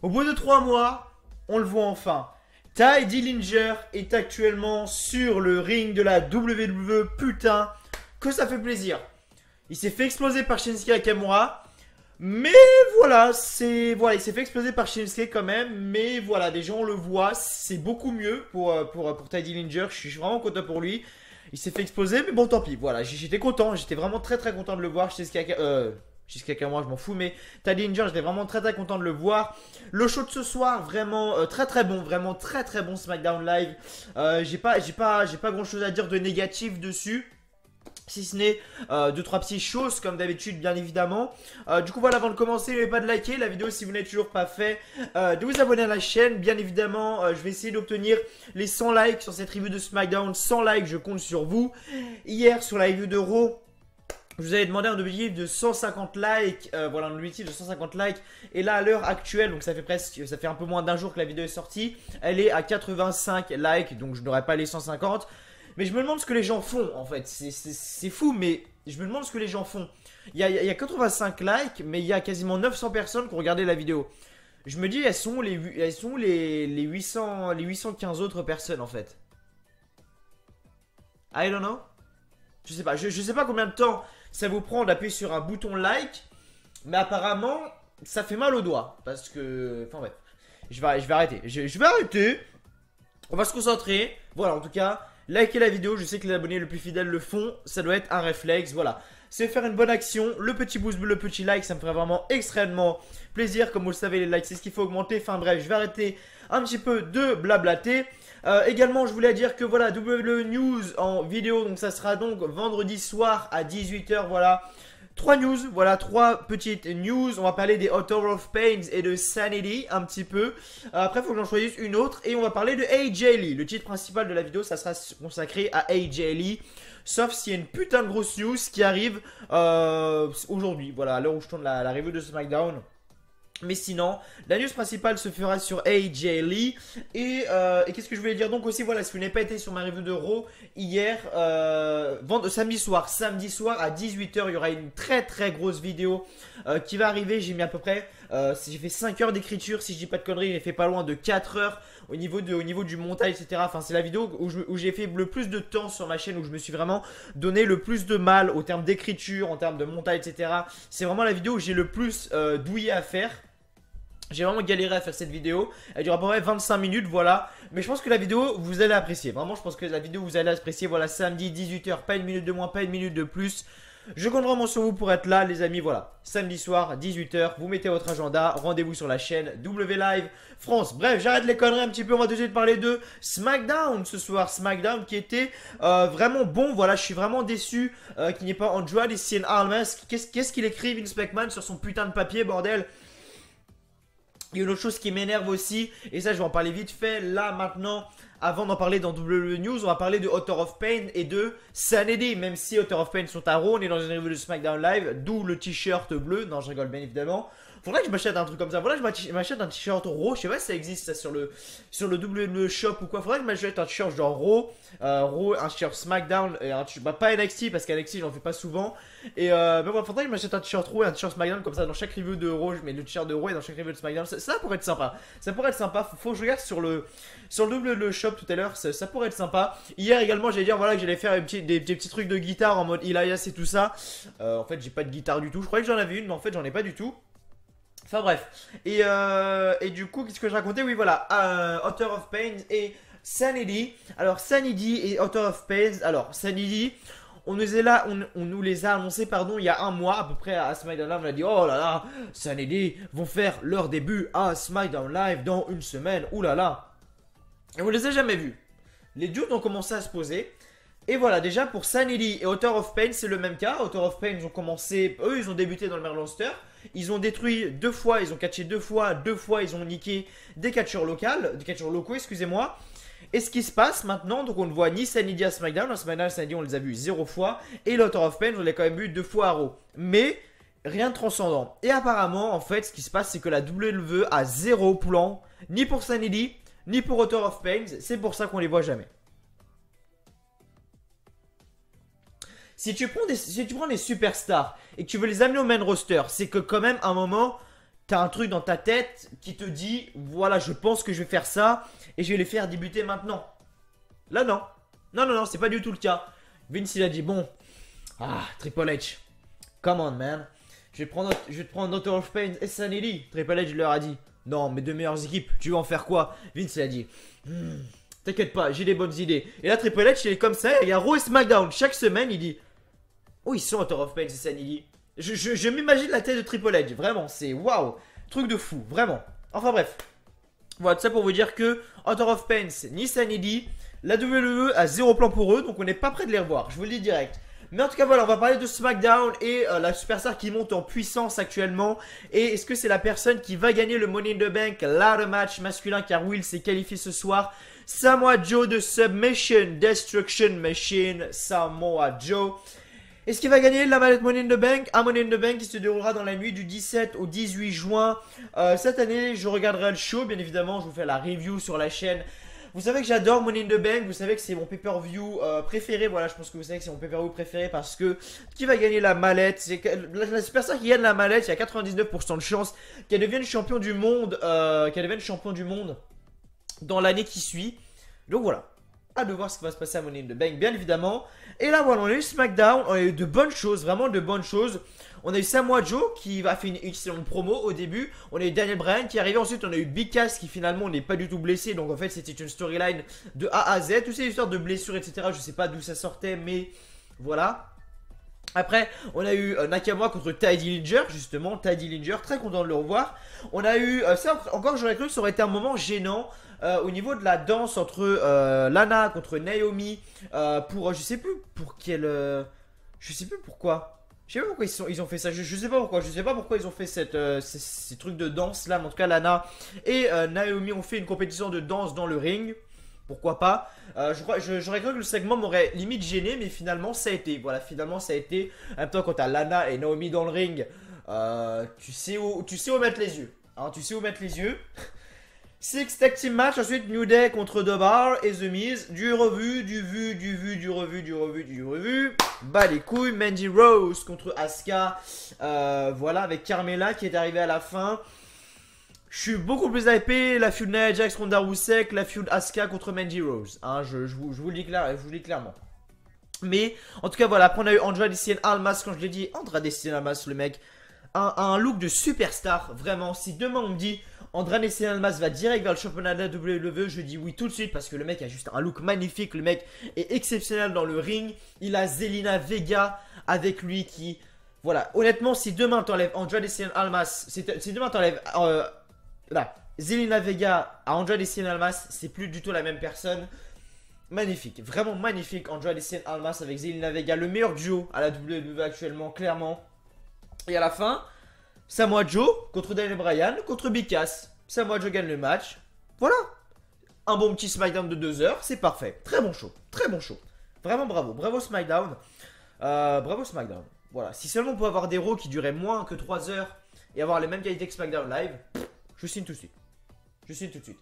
Au bout de 3 mois, on le voit enfin. Tye Dillinger est actuellement sur le ring de la WWE. Putain, que ça fait plaisir. Il s'est fait exploser par Shinsuke Nakamura. Mais voilà, il s'est fait exploser par Shinsuke quand même. Mais voilà, déjà on le voit, c'est beaucoup mieux pour Tye Dillinger. Je suis vraiment content pour lui. Il s'est fait exploser, mais bon, tant pis. Voilà, j'étais content, j'étais vraiment très content de le voir. Shinsuke Nakamura, je m'en fous, mais Tye Dillinger, j'étais vraiment très content de le voir. Le show de ce soir, vraiment très bon, vraiment très bon SmackDown Live. J'ai pas grand chose à dire de négatif dessus. Si ce n'est 2-3 petites choses comme d'habitude bien évidemment. Du coup voilà, avant de commencer, n'oubliez pas de liker la vidéo si vous n'êtes toujours pas fait, de vous abonner à la chaîne. Bien évidemment je vais essayer d'obtenir les 100 likes sur cette review de SmackDown. 100 likes, je compte sur vous. Hier sur la review de Raw, je vous avais demandé un objectif de 150 likes, voilà un objectif de 150 likes. Et là à l'heure actuelle, donc ça fait un peu moins d'un jour que la vidéo est sortie, elle est à 85 likes, donc je n'aurai pas les 150. Mais je me demande ce que les gens font en fait, c'est fou, mais je me demande ce que les gens font. Il y a 85 likes, mais il y a quasiment 900 personnes qui ont regardé la vidéo. Je me dis, elles sont les 815 autres personnes en fait. I don't know. Je sais pas, je sais pas combien de temps ça vous prend d'appuyer sur un bouton like, mais apparemment ça fait mal aux doigts. Parce que, enfin bref, je vais arrêter. Je vais arrêter. On va se concentrer. Voilà, en tout cas, likez la vidéo. Je sais que les abonnés les plus fidèles le font. Ça doit être un réflexe. Voilà, c'est faire une bonne action. Le petit pouce bleu, le petit like, ça me ferait vraiment extrêmement plaisir. Comme vous le savez, les likes, c'est ce qu'il faut augmenter. Enfin bref, je vais arrêter un petit peu de blablater. Également, je voulais dire que voilà, WWE News en vidéo. Donc ça sera donc vendredi soir à 18 h. Voilà. 3 news, voilà 3 petites news. On va parler des Author of Pains et de Sanity un petit peu. Après, il faut que j'en choisisse une autre. Et on va parler de AJ Lee. Le titre principal de la vidéo, ça sera consacré à AJ Lee. Sauf s'il y a une putain de grosse news qui arrive aujourd'hui. Voilà, à l'heure où je tourne la review de SmackDown. Mais sinon, la news principale se fera sur AJ Lee. Et qu'est-ce que je voulais dire donc aussi, voilà, si vous n'avez pas été sur ma review de Raw hier, samedi soir à 18 h, il y aura une très grosse vidéo qui va arriver. J'ai mis à peu près, j'ai fait 5 heures d'écriture, si je dis pas de conneries, j'ai fait pas loin de 4 heures au niveau du montage, etc. Enfin, c'est la vidéo où j'ai fait le plus de temps sur ma chaîne, où je me suis vraiment donné le plus de mal au terme d'écriture, en termes de montage, etc. C'est vraiment la vidéo où j'ai le plus douillé à faire. J'ai vraiment galéré à faire cette vidéo. Elle dure à peu près 25 minutes, voilà. Mais je pense que la vidéo, vous allez apprécier. Vraiment, je pense que la vidéo, vous allez apprécier. Voilà, samedi 18 h, pas une minute de moins, pas une minute de plus. Je compte vraiment sur vous pour être là, les amis. Voilà, samedi soir, 18 h, vous mettez votre agenda. Rendez-vous sur la chaîne W Live France. Bref, j'arrête les conneries un petit peu. On va tout de suite parler de SmackDown ce soir. SmackDown qui était vraiment bon. Voilà, je suis vraiment déçu qu'il n'y ait pas Andrade et Cien Almas. Qu'est-ce qu'il écrit Vince McMahon sur son putain de papier, bordel? Il y a une autre chose qui m'énerve aussi, et ça je vais en parler vite fait. Là maintenant, avant d'en parler dans WWE News, on va parler de Author of Pain et de Sanity. Même si Author of Pain sont à Raw, on est dans une review de SmackDown Live, d'où le t-shirt bleu. Non, je rigole bien évidemment. Faudrait que je m'achète un truc comme ça. Voilà, je m'achète un t-shirt Raw. Je sais pas si ça existe ça sur le WWE Shop ou quoi. Faudrait que je m'achète un t-shirt genre Raw, un t-shirt SmackDown et un t-shirt, bah pas NXT parce qu'NXT j'en fais pas souvent. Et mais bon, faudrait que je m'achète un t-shirt Raw et un t-shirt SmackDown comme ça dans chaque review de Raw. Je mets le t-shirt de Raw et dans chaque review de SmackDown. Ça pourrait être sympa. Ça pourrait être sympa. Faut que je regarde sur le WWE Shop tout à l'heure. Ça pourrait être sympa. Hier également, j'allais dire voilà que j'allais faire des petits trucs de guitare en mode Elias et tout ça. En fait, j'ai pas de guitare du tout. Je croyais que j'en avais une, mais en fait, j'en ai pas du tout. Enfin bref, et du coup, qu'est-ce que je racontais? Oui, voilà, Author of Pain et Sanity. Alors, Sanity et Author of Pain. Alors, Sanity, on nous les a annoncés, pardon, il y a un mois à peu près à SmackDown Live. On a dit, oh là là, Sanity vont faire leur début à SmackDown Live dans une semaine. Ouh là là. Et on les a jamais vus. Les dudes ont commencé à se poser. Et voilà, déjà pour Sanity et Author of Pain, c'est le même cas. Author of Pain, ils ont commencé, eux, ils ont débuté dans le main roster. Ils ont détruit 2 fois, ils ont catché 2 fois, ils ont niqué des catcheurs locaux, excusez-moi. Et ce qui se passe maintenant, donc on ne voit ni Sanity à SmackDown. À SmackDown, Sanity, on les a vus 0 fois. Et l'Author of Pain, on l'a quand même vu 2 fois à Raw. Mais rien de transcendant. Et apparemment, en fait, ce qui se passe, c'est que la WWE a 0 plan, ni pour Sanity, ni pour Author of Pain. C'est pour ça qu'on les voit jamais. Si tu prends des superstars et que tu veux les amener au main roster, c'est que quand même, à un moment, t'as un truc dans ta tête qui te dit, voilà, je pense que je vais faire ça et je vais les faire débuter maintenant. Là, non. Non, c'est pas du tout le cas. Vince, il a dit, bon, Triple H, come on, man. Je vais te prendre Author of Pain et Sanity. Triple H leur a dit, non, mes 2 meilleures équipes, tu vas en faire quoi? Vince, il a dit, t'inquiète pas, j'ai des bonnes idées. Et là, Triple H, il est comme ça, il y a Raw et SmackDown. Chaque semaine, il dit, oh, ils sont Author of Pain et Sanity. Je m'imagine la tête de Triple H, vraiment, c'est waouh, truc de fou, vraiment. Enfin bref, voilà, tout ça pour vous dire que Author of Pain ni Sanity, la WWE a 0 plan pour eux, donc on n'est pas prêt de les revoir, je vous le dis direct. Mais en tout cas voilà, on va parler de SmackDown et la superstar qui monte en puissance actuellement. Et est-ce que c'est la personne qui va gagner le Money in the Bank ladder match masculin, car Will s'est qualifié ce soir. Samoa Joe de Submission Destruction Machine, Samoa Joe. Est-ce qu'il va gagner la mallette Money in the Bank? Un Money in the Bank qui se déroulera dans la nuit du 17 au 18 juin. Cette année, je regarderai le show, bien évidemment. Je vous fais la review sur la chaîne. Vous savez que j'adore Money in the Bank. Vous savez que c'est mon pay-per-view préféré. Voilà, je pense que vous savez que c'est mon pay-per-view préféré parce que qui va gagner la mallette? C'est la superstar qui gagne la mallette. Il y a 99% de chance qu'elle devienne champion du monde. Dans l'année qui suit. Donc voilà. Hâte de voir ce qui va se passer à Money in the Bank, bien évidemment. Et là, voilà, on a eu SmackDown, on a eu de bonnes choses, vraiment de bonnes choses. On a eu Samoa Joe qui a fait une excellente promo au début. On a eu Daniel Bryan qui est arrivé. Ensuite, on a eu Big Cass qui finalement n'est pas du tout blessé. Donc en fait, c'était une storyline de A à Z. Toutes ces histoires de blessures, etc. Je sais pas d'où ça sortait, mais voilà. Après, on a eu Nakamura contre Tye Dillinger, justement, Tye Dillinger, très content de le revoir. On a eu, ça encore j'aurais cru que ça aurait été un moment gênant au niveau de la danse entre Lana contre Naomi, pour, je sais plus pour quel, je sais plus pourquoi. Je sais pas pourquoi ils ont fait ça, je sais pas pourquoi, ils ont fait ces trucs de danse là, mais en tout cas Lana et Naomi ont fait une compétition de danse dans le ring. Pourquoi pas? J'aurais cru que le segment m'aurait limite gêné, mais finalement ça a été. Voilà, finalement ça a été. En même temps, quand t'as Lana et Naomi dans le ring, tu sais où mettre les yeux. Hein, tu sais où mettre les yeux. 6 tag team match, ensuite New Day contre The Bar et The Miz. Du revu. Bah les couilles, Mandy Rose contre Asuka. Voilà, avec Carmella qui est arrivée à la fin. Je suis beaucoup plus hypé, la feud Nia Jax contre Darusek, la feud Asuka contre Mandy Rose. Hein, je vous le dis clairement. Mais, en tout cas, voilà. Après, on a eu Andrade Cien Almas, quand je l'ai dit. Andrade Cien Almas, le mec. Un look de superstar, vraiment. Si demain on me dit Andrade Cien Almas va direct vers le championnat de la WWE, je dis oui tout de suite parce que le mec a juste un look magnifique. Le mec est exceptionnel dans le ring. Il a Zelina Vega avec lui qui... Voilà. Honnêtement, si demain t'enlèves Andrade Cien Almas, si demain t'enlèves... là, Zelina Vega à Andrade Cien Almas, c'est plus du tout la même personne. Magnifique, vraiment magnifique. Andrade Cien Almas avec Zelina Vega, le meilleur duo à la WWE actuellement, clairement. Et à la fin, Samoa Joe contre Daniel Bryan contre Big Cass. Samoa Joe gagne le match. Voilà, un bon petit SmackDown de 2 heures, c'est parfait. Très bon show, très bon show. Vraiment bravo, bravo SmackDown. Bravo SmackDown. Voilà, si seulement on peut avoir des Raw qui duraient moins que 3 heures et avoir les mêmes qualités que SmackDown Live, je signe tout de suite. Je signe tout de suite.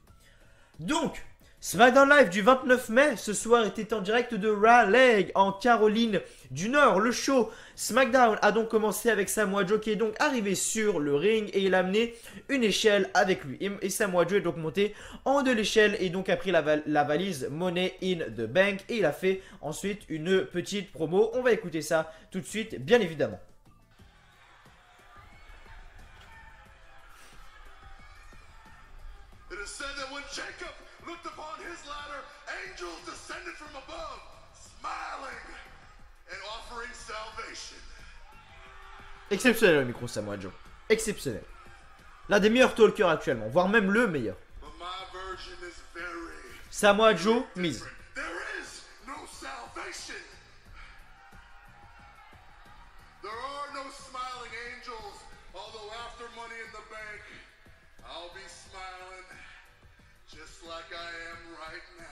Donc, SmackDown Live du 29 mai, ce soir était en direct de Raleigh, en Caroline du Nord. Le show SmackDown a donc commencé avec Samoa Joe qui est donc arrivé sur le ring et il a amené une échelle avec lui. Et Samoa Joe est donc monté en haut de l'échelle et donc a pris la valise Money in the Bank. Et il a fait ensuite une petite promo. On va écouter ça tout de suite, bien évidemment. It is said that when Jacob looked upon his ladder, angels descended from above, smiling and offering salvation. Exceptionnel le micro Samoa Joe. Exceptionnel. L'un des meilleurs talkers actuellement, voire même le meilleur. But my version is very Samoa Joe, mise. different. There is no salvation annihilation. There are no smiling angels, although after Money in the Bank, I'll be smiling just like I am right now.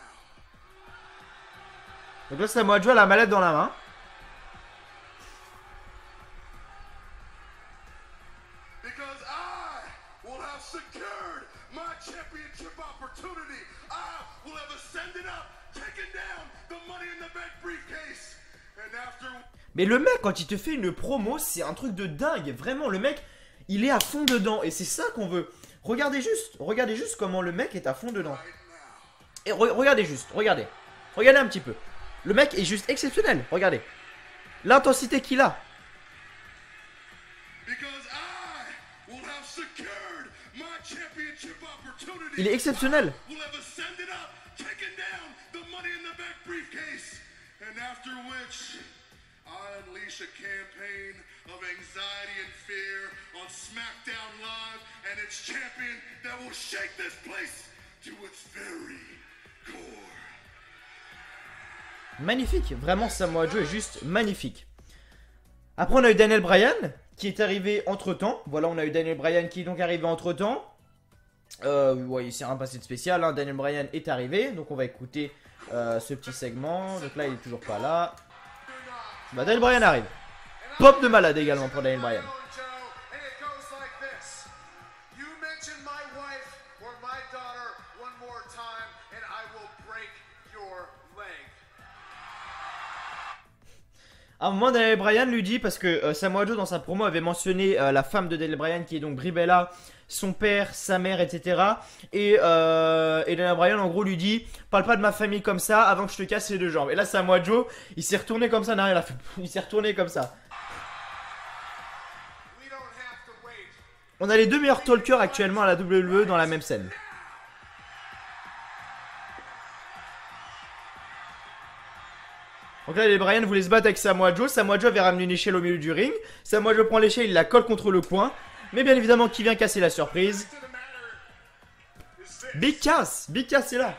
Donc là, Samoa Joe a la mallette dans la main. Because I will have secured my championship opportunity. I will have ascended up, taken down the Money in the Bank briefcase. And after... Mais le mec, quand il te fait une promo, c'est un truc de dingue. Vraiment, le mec, il est à fond dedans. Et c'est ça qu'on veut. Regardez juste comment le mec est à fond dedans. Et regardez juste, regardez. Regardez un petit peu. Le mec est juste exceptionnel, regardez. L'intensité qu'il a. Il est exceptionnel. A campaign of anxiety and fear on SmackDown Live and its champion that will shake this place to its very core. Magnifique, vraiment Samoa Joe est juste magnifique. Après on a eu Daniel Bryan qui est arrivé entre temps. Voilà, on a eu Daniel Bryan qui est donc arrivé entre temps. Ouais, c'est un passé de spécial, hein. Daniel Bryan est arrivé, donc on va écouter ce petit segment. Donc là il est toujours pas là. Bah, Daniel Bryan arrive. Pop de malade également pour Daniel Bryan. À un moment, Daniel Bryan lui dit, parce que Samoa Joe dans sa promo avait mentionné la femme de Daniel Bryan qui est donc Brie Bella, son père, sa mère, etc. Et Daniel Bryan en gros lui dit, parle pas de ma famille comme ça avant que je te casse les deux jambes. Et là Samoa Joe, il s'est retourné comme ça, n'a rien fait. Il s'est retourné comme ça. On a les deux meilleurs talkers actuellement à la WWE dans la même scène. Donc là, les Bryan voulaient se battre avec Samoa Joe. Samoa Joe avait ramené une échelle au milieu du ring. Samoa Joe prend l'échelle, il la colle contre le coin. Mais bien évidemment, qui vient casser la surprise? Big Cass est là.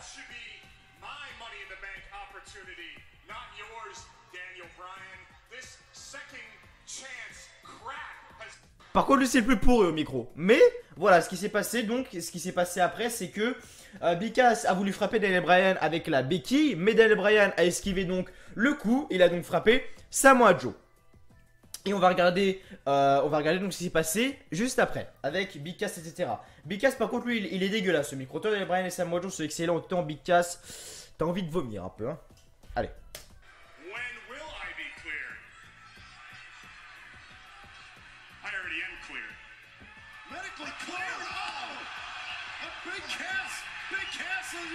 Par contre, lui, c'est le plus pourri au micro. Mais voilà, ce qui s'est passé donc, ce qui s'est passé après, c'est que Big Cass a voulu frapper Daniel Bryan avec la béquille, mais Daniel Bryan a esquivé donc le coup. Il a donc frappé Samoa Joe. Et on va regarder donc ce qui s'est passé juste après, avec Big Cass, etc. Big Cass, par contre, lui, il est dégueulasse ce micro. Autant Daniel Bryan et Samoa Joe sont excellents, autant Big Cass, t'as envie de vomir un peu, hein. Allez.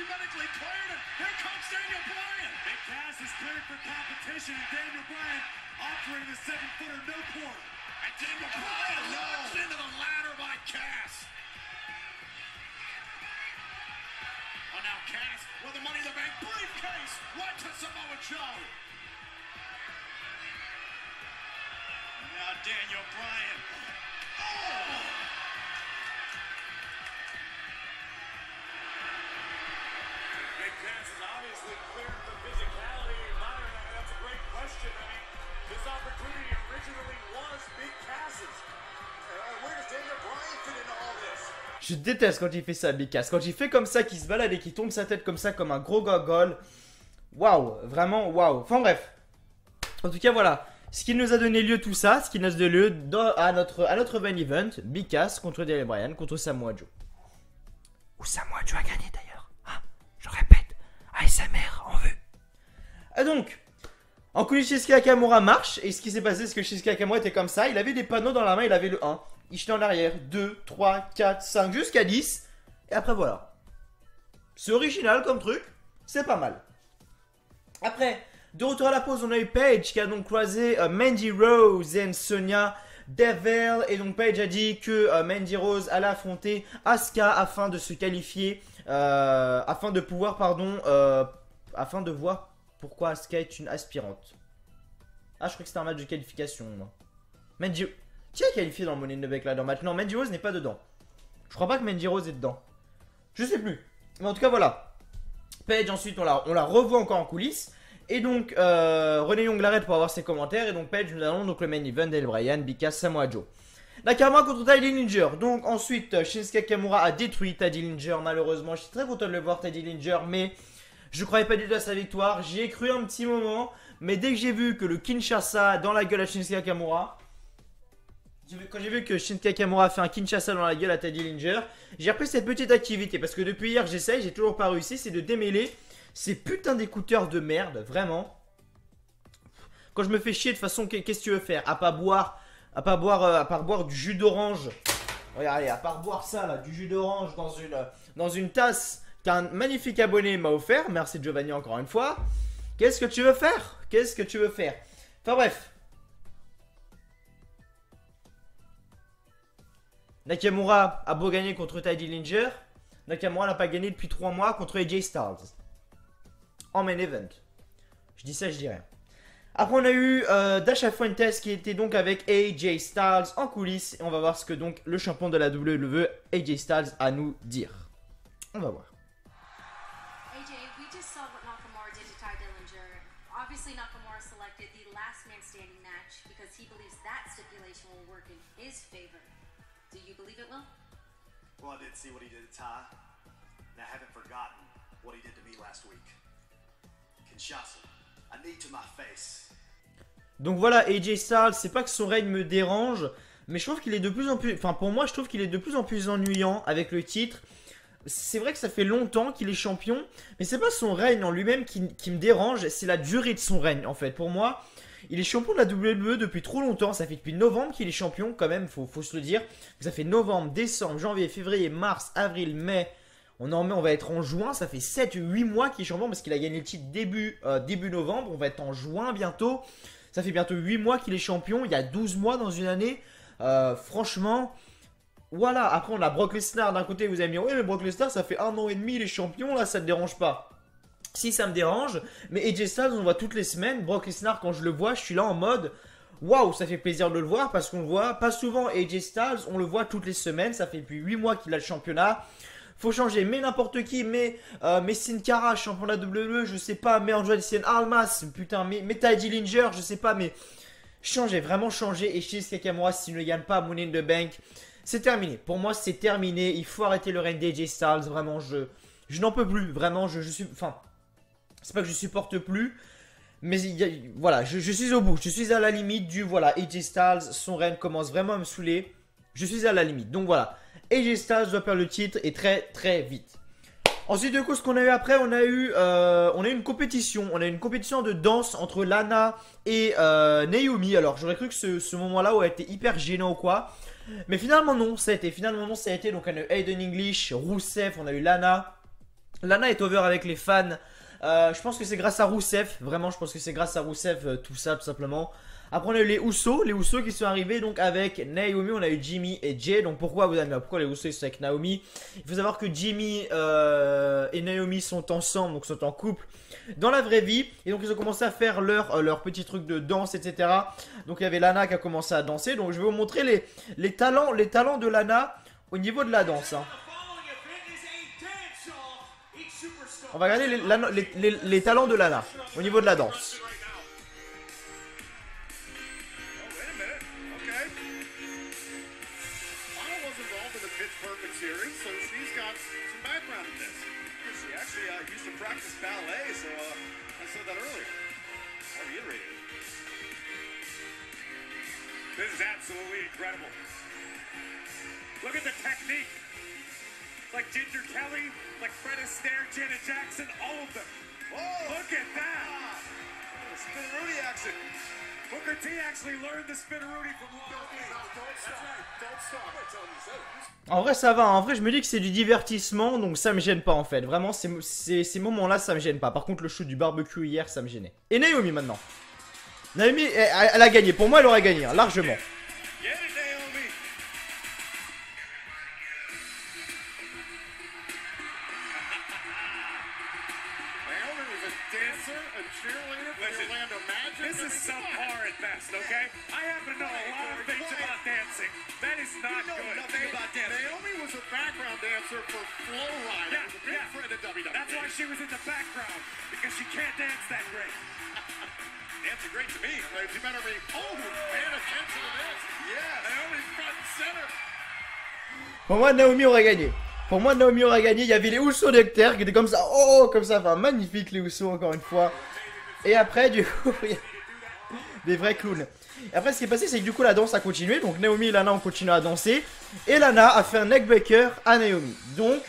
Medically cleared, and here comes Daniel Bryan. Big Cass is cleared for competition, and Daniel Bryan offering the 7-footer no quarter. And Daniel Bryan launched into the ladder by Cass. Oh, now Cass with the Money in the Bank briefcase right to Samoa Joe. And now Daniel Bryan. Oh! Cass has obviously cleared the physicality. Byron, that's a great question. I mean, this opportunity originally was Big Cass's. Where does Daniel Bryan fit into all this? Je déteste quand il fait ça, Big Cass. Quand il fait comme ça, qu'il se balade et qu'il tourne sa tête comme ça, comme un gros gogol. Waouh, vraiment waouh. Enfin bref. En tout cas, voilà. Ce qui nous a donné lieu tout ça, ce qui nous a donné lieu à notre main event, Big Cass contre Daniel Bryan, contre Samoa Joe. Où Samoa Joe a gagné d'ailleurs. Hein, je répète. ASMR, on veut. Et donc, en coulisses, Shinsuke Nakamura marche. Et ce qui s'est passé, c'est que Shinsuke Nakamura était comme ça. Il avait des panneaux dans la main, il avait le 1. Il jetait en arrière, 2, 3, 4, 5, jusqu'à 10. Et après, voilà. C'est original comme truc. C'est pas mal. Après, de retour à la pause, on a eu Paige qui a donc croisé Mandy Rose et Sonya Deville. Et donc, Paige a dit que Mandy Rose allait affronter Asuka afin de se qualifier. Afin de pouvoir, afin de voir pourquoi Asuka est une aspirante. Ah, je crois que c'était un match de qualification. Moi. Mandy... Qui a qualifié dans le Money in the Bank là dans match? Non, Mandy Rose n'est pas dedans. Je crois pas que Mandy Rose est dedans. Je sais plus. Mais en tout cas, voilà. Paige, ensuite, on la revoit encore en coulisses. Et donc, René Young l'arrête pour avoir ses commentaires. Et donc, Page, nous allons donc le main event Daniel Bryan, Bika, Samoa Joe. Nakamura contre Ty Dillinger. Donc, ensuite, Shinsuke Nakamura a détruit Ty Dillinger. Malheureusement, je suis très content de le voir, Ty Dillinger. Mais je croyais pas du tout à sa victoire. J'y ai cru un petit moment. Mais dès que j'ai vu que le Kinshasa dans la gueule à Shinsuke Nakamura. Quand j'ai vu que Shinsuke Nakamura a fait un Kinshasa dans la gueule à Ty Dillinger, j'ai repris cette petite activité. Parce que depuis hier, j'essaye, j'ai toujours pas réussi. C'est de démêler ces putains d'écouteurs de merde, vraiment. Quand je me fais chier de toute façon, qu'est-ce que tu veux faire? À part boire du jus d'orange. Regardez, à part boire ça là, du jus d'orange dans une tasse qu'un magnifique abonné m'a offert. Merci Giovanni encore une fois. Qu'est-ce que tu veux faire? Qu'est-ce que tu veux faire? Enfin bref. Nakamura a beau gagner contre Ty Dillinger, Nakamura n'a pas gagné depuis 3 mois contre AJ Styles. En main event. Je dis ça, je dis rien. Après on a eu Dasha Fuentes qui était donc avec AJ Styles en coulisses. Et on va voir ce que donc le champion de la WWE, AJ Styles, a à nous dire. On va voir. AJ, we just saw what Nakamura did to Ty Dillinger. Obviously Nakamura selected the last man standing match because he believes that stipulation will work in his favor. Do you believe it will? Well, I did see what he did to Ty, and I haven't forgotten what he did to me last week. Kinshasa, a knee to my face. Donc voilà, AJ Styles, c'est pas que son règne me dérange, mais je trouve qu'il est de plus en plus... Enfin pour moi, je trouve qu'il est de plus en plus ennuyant avec le titre. C'est vrai que ça fait longtemps qu'il est champion, mais c'est pas son règne en lui-même qui me dérange, c'est la durée de son règne en fait. Pour moi, il est champion de la WWE depuis trop longtemps, ça fait depuis novembre qu'il est champion quand même, faut se le dire. Ça fait novembre, décembre, janvier, février, mars, avril, mai... On va être en juin, ça fait 7-8 mois qu'il est champion parce qu'il a gagné le titre début novembre. On va être en juin bientôt. Ça fait bientôt 8 mois qu'il est champion. Il y a 12 mois dans une année. Franchement, voilà. Après, on a Brock Lesnar d'un côté. Vous allez me dire, oui, mais Brock Lesnar, ça fait 1 an et demi, il est champion. Là, ça ne te dérange pas. Si, ça me dérange. Mais AJ Styles, on le voit toutes les semaines. Brock Lesnar, quand je le vois, je suis là en mode... Waouh, ça fait plaisir de le voir parce qu'on le voit pas souvent. AJ Styles, on le voit toutes les semaines. Ça fait depuis 8 mois qu'il a le championnat. Faut changer, mais n'importe qui, mais Sin Cara, champion de la WWE, je sais pas, mais Andrade Cien Almas, putain, mais Ty Dillinger, je sais pas, mais changer, vraiment changer. Et Shinsuke Nakamura, s'il ne gagne pas Money in the Bank, c'est terminé. Pour moi, c'est terminé. Il faut arrêter le règne d'AJ Styles. Vraiment, je n'en peux plus. Vraiment, je suis. Enfin, c'est pas que je supporte plus. Mais voilà, je suis au bout. Je suis à la limite du. Voilà, AJ Styles, son règne commence vraiment à me saouler. Je suis à la limite. Donc voilà. AJ Styles doit perdre le titre et très très vite. Ensuite, du coup, ce qu'on a eu après, on a eu une compétition. On a eu une compétition de danse entre Lana et Naomi. Alors, j'aurais cru que ce moment-là aurait été hyper gênant ou quoi. Mais finalement, non. Ça a été. Donc, on a eu Aiden English, Rusev, on a eu Lana. Lana est over avec les fans. Je pense que c'est grâce à Rusev. Vraiment, je pense que c'est grâce à Rusev, tout ça, tout simplement. Après, on a eu les Usos qui sont arrivés donc avec Naomi. On a eu Jimmy et Jay. Donc, pourquoi vous allez me dire pourquoi les Usos ils sont avec Naomi? Il faut savoir que Jimmy et Naomi sont ensemble, donc sont en couple dans la vraie vie. Et donc, ils ont commencé à faire leur petit truc de danse, etc. Donc, il y avait Lana qui a commencé à danser. Donc, je vais vous montrer les talents de Lana au niveau de la danse. Hein. On va regarder les talents de Lana au niveau de la danse. This is absolutely incredible. Look at the technique. Like Ginger Kelly, like Fred Astaire, Janet Jackson, all of them. Oh, look at that. Spinneroonie action. Booker T actually learned the Spinneroonie from Lana. Don't stop. Don't stop. En vrai, ça va. En vrai, je me dis que c'est du divertissement, donc ça me gêne pas en fait. Vraiment, ces moments-là, ça me gêne pas. Par contre, le shoot du barbecue hier, ça me gênait. Et Naomi maintenant. Naomi, elle a gagné. Pour moi, elle aurait gagné, hein, largement. This is something subpar at best, okay? I happen to know a lot of things about dancing. That is not good. Nothing about dancing. Naomi was a background dancer for Flow Rider. Yeah, It was a big friend of WWE. That's why she was in the background, because she can't dance that great. Dancing great to me. You better be. Oh, paying attention to this. Yeah, Naomi's front and center. Pour moi, Naomi aurait gagné. Pour moi, Naomi aurait gagné. Il y avait les Usos d'Hector qui étaient comme ça. Oh, comme ça. Enfin, magnifique les Usos, encore une fois. Et après, du coup, il y a des vrais clowns. Et après, ce qui est passé, c'est que du coup, la danse a continué. Donc, Naomi et Lana ont continué à danser. Et Lana a fait un neckbreaker à Naomi. Donc,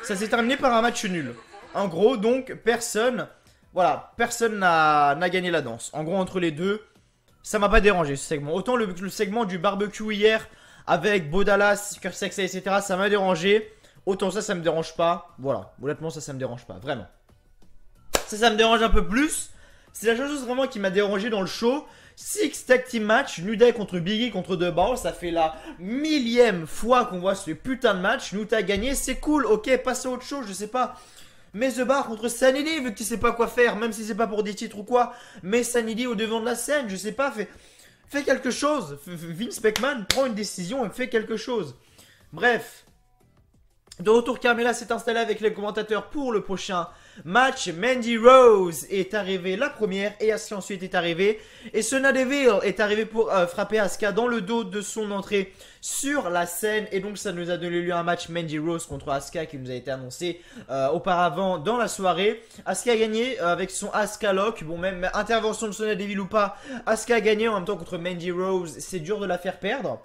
ça s'est terminé par un match nul. En gros, donc, personne n'a gagné la danse. En gros, entre les deux, ça m'a pas dérangé ce segment. Autant le segment du barbecue hier avec Bo Dallas, Curse Axel, etc. ça m'a dérangé. Autant ça me dérange pas. Voilà, honnêtement, ça me dérange pas, vraiment. Ça me dérange un peu plus. C'est la chose vraiment qui m'a dérangé dans le show. 6 tag team match, New Day contre Biggie contre The Bar. Ça fait la 1000e fois qu'on voit ce putain de match. Nous t'as gagné, c'est cool, ok, passe à autre chose, je sais pas. Mais The Bar contre Sanity, vu que tu sais pas quoi faire, même si c'est pas pour des titres ou quoi. Mais Sanity au devant de la scène, je sais pas, fais quelque chose. Vince McMahon prend une décision et fait quelque chose. Bref. De retour, Carmella s'est installée avec les commentateurs pour le prochain match. Mandy Rose est arrivée la première et Asuka ensuite est arrivée. Et Sonya Deville est arrivée pour frapper Asuka dans le dos de son entrée sur la scène. Et donc ça nous a donné lieu à un match Mandy Rose contre Asuka qui nous a été annoncé auparavant dans la soirée. Asuka a gagné avec son Asuka Lock. Bon, même intervention de Sonya Deville ou pas, Asuka a gagné en même temps contre Mandy Rose. C'est dur de la faire perdre.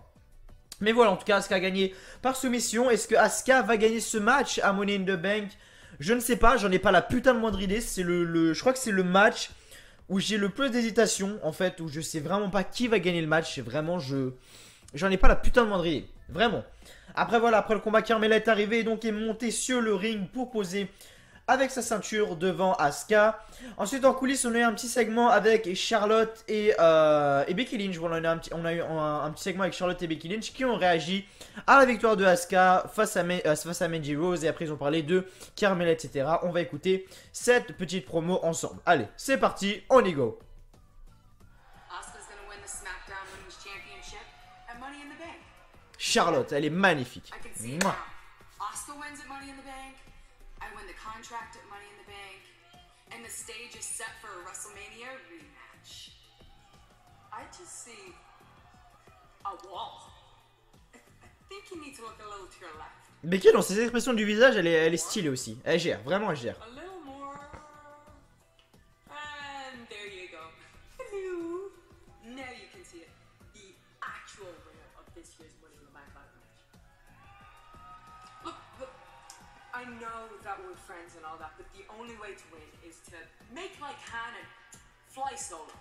Mais voilà, en tout cas, Asuka a gagné par soumission. Est-ce que Asuka va gagner ce match à Money in the Bank? Je ne sais pas, j'en ai pas la putain de moindre idée. C'est je crois que c'est le match où j'ai le plus d'hésitation, en fait, où je sais vraiment pas qui va gagner le match. C'est vraiment, j'en ai pas la putain de moindre idée. Vraiment. Après, voilà, après le combat, Carmella est arrivée et donc est montée sur le ring pour poser avec sa ceinture devant Asuka. Ensuite, en coulisses, on a eu un petit segment avec Charlotte et Becky Lynch. Voilà, on a eu un petit segment avec Charlotte et Becky Lynch qui ont réagi à la victoire de Asuka face à Mandy Rose. Et après, ils ont parlé de Carmella, etc. On va écouter cette petite promo ensemble. Allez, c'est parti, on y go. Charlotte, elle est magnifique. Mouah. Contract at Money in the Bank, and the stage is set for a WrestleMania rematch. I just see a wall. I think you need to look a little to your left. Becky, dans ses expressions du visage, elle est stylée aussi. Elle gère, vraiment elle gère. A little more. And there you go. Hello. Now you can see it. The actual winner of this year's Money in the Bank ladder match. Look. I know that we're friends and all that, but the only way to win is to make like Han and fly solo.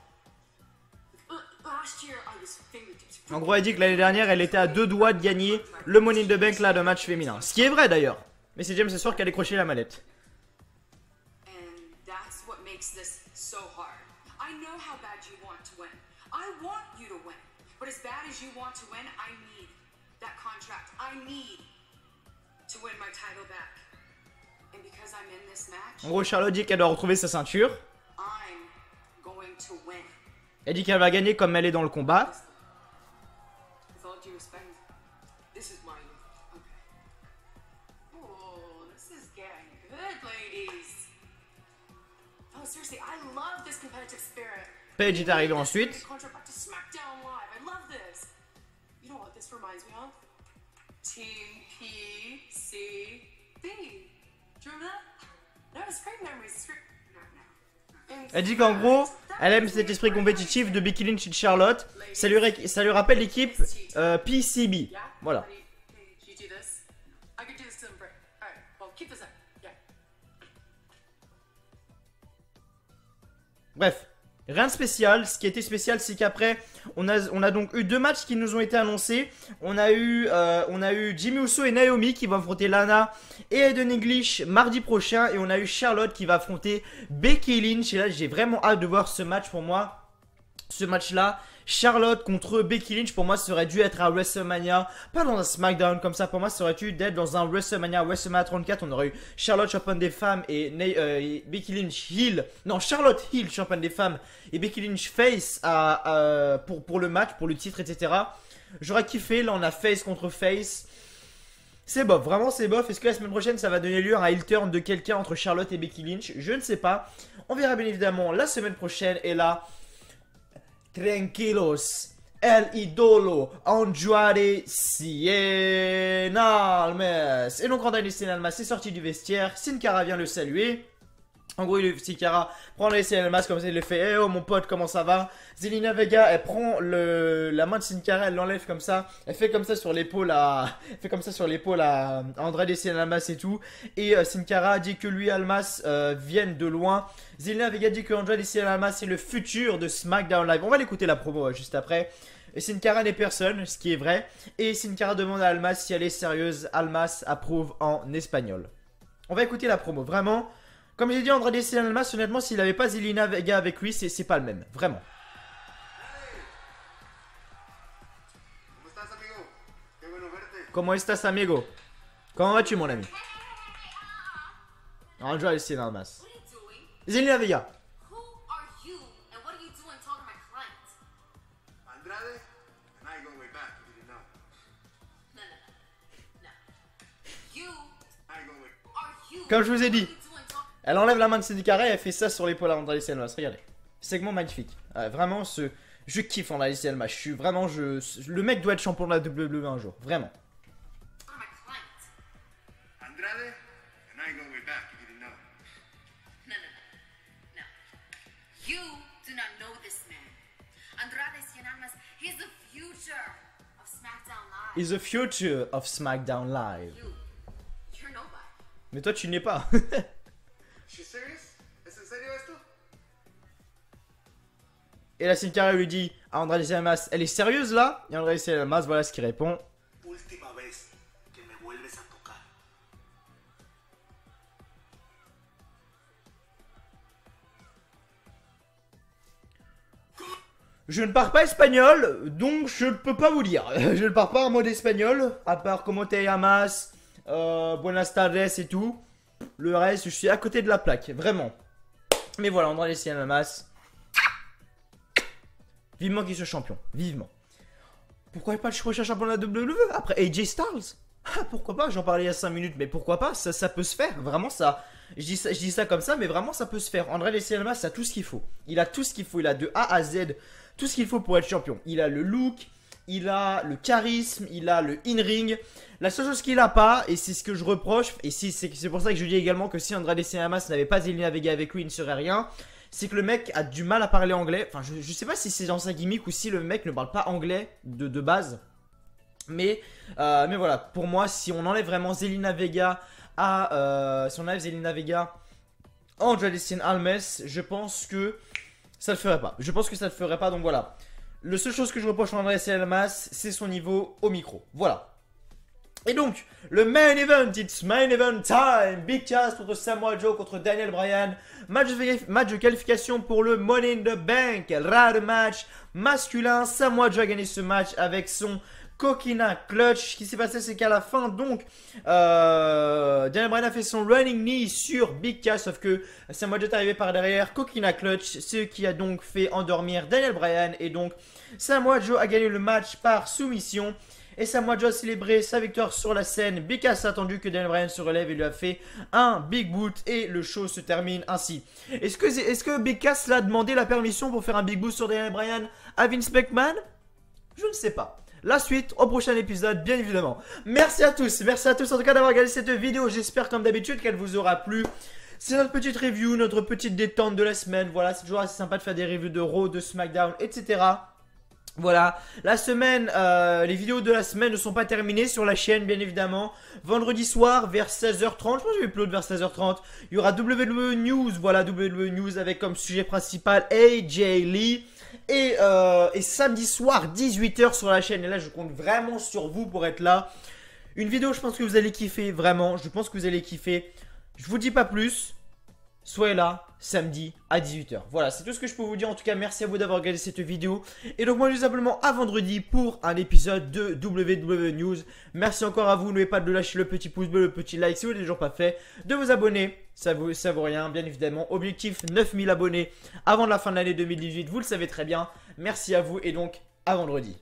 Last year I was fingertips. En gros, elle dit que l'année dernière, elle était à 2 doigts de gagner le Money in the Bank là de match féminin. Ce qui est vrai d'ailleurs. Mais c'est James Ellsworth qui a décroché la mallette. And that's what makes this so hard. I know how bad you want to win. I want you to win. But as bad as you want to win, I need that contract. I need to win my title back. And because I'm in this match, En gros, Charlotte dit qu'elle doit retrouver sa ceinture. I'm going to win. Elle dit qu'elle va gagner comme elle est dans le combat. With all due respect, this is mine. Okay. Oh, this is getting good, ladies. Oh, seriously, I love this competitive spirit. Paige est arrivée ensuite. Contract back to SmackDown Live. I love this. You know what this reminds me of? Team PCB. Do you remember that? No, it's great memories. It's great. Elle dit qu'en gros, elle aime cet esprit compétitif de Becky Lynch et de Charlotte. Ça lui rappelle l'équipe PCB. Voilà. Bref, rien de spécial. Ce qui était spécial, c'est qu'après, on a donc eu 2 matchs qui nous ont été annoncés. On a eu Jimmy Uso et Naomi qui vont affronter Lana et Aiden English mardi prochain. Et on a eu Charlotte qui va affronter Becky Lynch. Et là, j'ai vraiment hâte de voir ce match pour moi. ce match-là. Charlotte contre Becky Lynch, pour moi, ça aurait dû être à WrestleMania, pas dans un SmackDown comme ça. Pour moi, ça aurait dû être dans un WrestleMania 34. On aurait eu Charlotte, championne des femmes, et Becky Lynch heel. Non, Charlotte heel, championne des femmes, et Becky Lynch face pour le match, pour le titre, etc. J'aurais kiffé. Là, on a face contre face. C'est bof, vraiment c'est bof. Est-ce que la semaine prochaine ça va donner lieu à un heel turn de quelqu'un entre Charlotte et Becky Lynch? Je ne sais pas. On verra bien évidemment la semaine prochaine. Et là, tranquilos, el idolo Andrade Cien Almas. Et donc Andrade Cien Almas est sorti du vestiaire. Sin Cara vient le saluer. En gros, Sin Cara prend les Cien Almas comme ça, il le fait. Eh oh mon pote, comment ça va? Zelina Vega, elle prend la main de Sin Cara, elle l'enlève comme ça. Elle fait comme ça sur l'épaule à Andrade Cien Almas et tout. Et Sin Cara dit que lui, Almas viennent de loin. Zelina Vega dit que Andrade Cien Almas c'est le futur de SmackDown Live. On va l'écouter la promo juste après. Et Sin Cara n'est personne, ce qui est vrai. Et Sin Cara demande à Almas si elle est sérieuse. Almas approuve en espagnol. On va écouter la promo, vraiment. Comme j'ai dit, Andrade Cien Almas, honnêtement, s'il n'avait pas Zelina Vega avec lui, c'est pas le même. Vraiment. Comment estás, amigo? Comment vas-tu, mon ami? Andrade Cien Almas. What are you doing? Zelina Vega. Who are you and what are you doing talking to my client? Andrade, and I ain't going way back. You didn't know. No. You I ain't going way. are you. Comme je vous ai dit. What are you doing talking? Elle enlève la main de Sin Cara et elle fait ça sur l'épaule à Andrade Cien Almas. Regardez. Segment magnifique. Vraiment, je kiffe Andrade Cien Almas. Je suis vraiment. Le mec doit être champion de la WWE un jour. Vraiment. To my client. Andrade, and I ain't going way back. You didn't know. No. You do not know this man. Andrade Cien Almas, he's the future of SmackDown Live. Is the future of SmackDown Live. You're nobody. Mais toi, tu n'es pas. She serious? ¿Es en serio esto? Et la Sin Cara lui dit à Andrade Cien Almas, elle est sérieuse là? Et Andrade Cien Almas, voilà ce qu'il répond. Última vez que me vuelves a tocar. Je ne parle pas espagnol, donc je ne peux pas vous dire. Je ne parle pas en mode espagnol, à part como te llamas, buenas tardes et tout. Le reste, je suis à côté de la plaque, vraiment. Mais voilà, Andrade Cien Almas. Vivement qu'il soit champion, vivement. Pourquoi pas le prochain champion de la WWE après AJ Styles? Ah, pourquoi pas? J'en parlais il y a 5 minutes, mais pourquoi pas? Ça peut se faire, vraiment ça. Je dis ça comme ça, mais vraiment ça peut se faire. Andrade Cien Almas a tout ce qu'il faut. Il a tout ce qu'il faut, il a de A à Z tout ce qu'il faut pour être champion. Il a le look, il a le charisme, il a le in-ring. La seule chose qu'il a pas, et c'est ce que je reproche, et c'est pour ça que je dis également que si Andrade Cien Almas n'avait pas Zelina Vega avec lui, il ne serait rien. C'est que le mec a du mal à parler anglais. Enfin, je sais pas si c'est dans sa gimmick ou si le mec ne parle pas anglais de base. Mais voilà, pour moi, si on enlève vraiment Zelina Vega Andrade Cien Almas, je pense que ça le ferait pas. Je pense que ça le ferait pas, donc voilà. La seule chose que je reproche à Andrade Cien Almas, c'est son niveau au micro. Voilà. Et donc, le main event, it's main event time. Big Cass contre Samoa Joe contre Daniel Bryan. Match de qualification pour le Money in the Bank. Rare match masculin. Samoa Joe a gagné ce match avec son Coquina Clutch. Ce qui s'est passé, c'est qu'à la fin, donc, Daniel Bryan a fait son running knee sur Big Cass. Sauf que Samoa Joe est arrivé par derrière. Coquina Clutch, ce qui a donc fait endormir Daniel Bryan. Et donc, Samoa Joe a gagné le match par soumission. Et Samoa Joe a célébré sa victoire sur la scène. Big Cass a attendu que Daniel Bryan se relève et lui a fait un big boot. Et le show se termine ainsi. Est-ce que Big Cass l'a demandé la permission pour faire un big boot sur Daniel Bryan à Vince McMahon? Je ne sais pas. La suite au prochain épisode, bien évidemment. Merci à tous en tout cas d'avoir regardé cette vidéo. J'espère comme d'habitude qu'elle vous aura plu. C'est notre petite review, notre petite détente de la semaine. Voilà, c'est toujours assez sympa de faire des reviews de Raw, de SmackDown, etc. Voilà, la semaine, les vidéos de la semaine ne sont pas terminées sur la chaîne, bien évidemment. Vendredi soir, vers 16h30, je pense que je vais upload vers 16h30. Il y aura WWE News, voilà, WWE News avec comme sujet principal AJ Lee. Et samedi soir, 18h sur la chaîne. Et là, je compte vraiment sur vous pour être là. Une vidéo, je pense que vous allez kiffer, vraiment. Je pense que vous allez kiffer. Je vous dis pas plus. soyez là samedi à 18 h. Voilà, c'est tout ce que je peux vous dire. En tout cas, merci à vous d'avoir regardé cette vidéo. Et donc moi, je vous dis simplement à vendredi pour un épisode de WWE News. Merci encore à vous. N'oubliez pas de lâcher le petit pouce bleu, le petit like si vous l'avez toujours pas fait. De vous abonner, ça vaut rien, bien évidemment. Objectif 9000 abonnés avant la fin de l'année 2018. Vous le savez très bien. Merci à vous et donc à vendredi.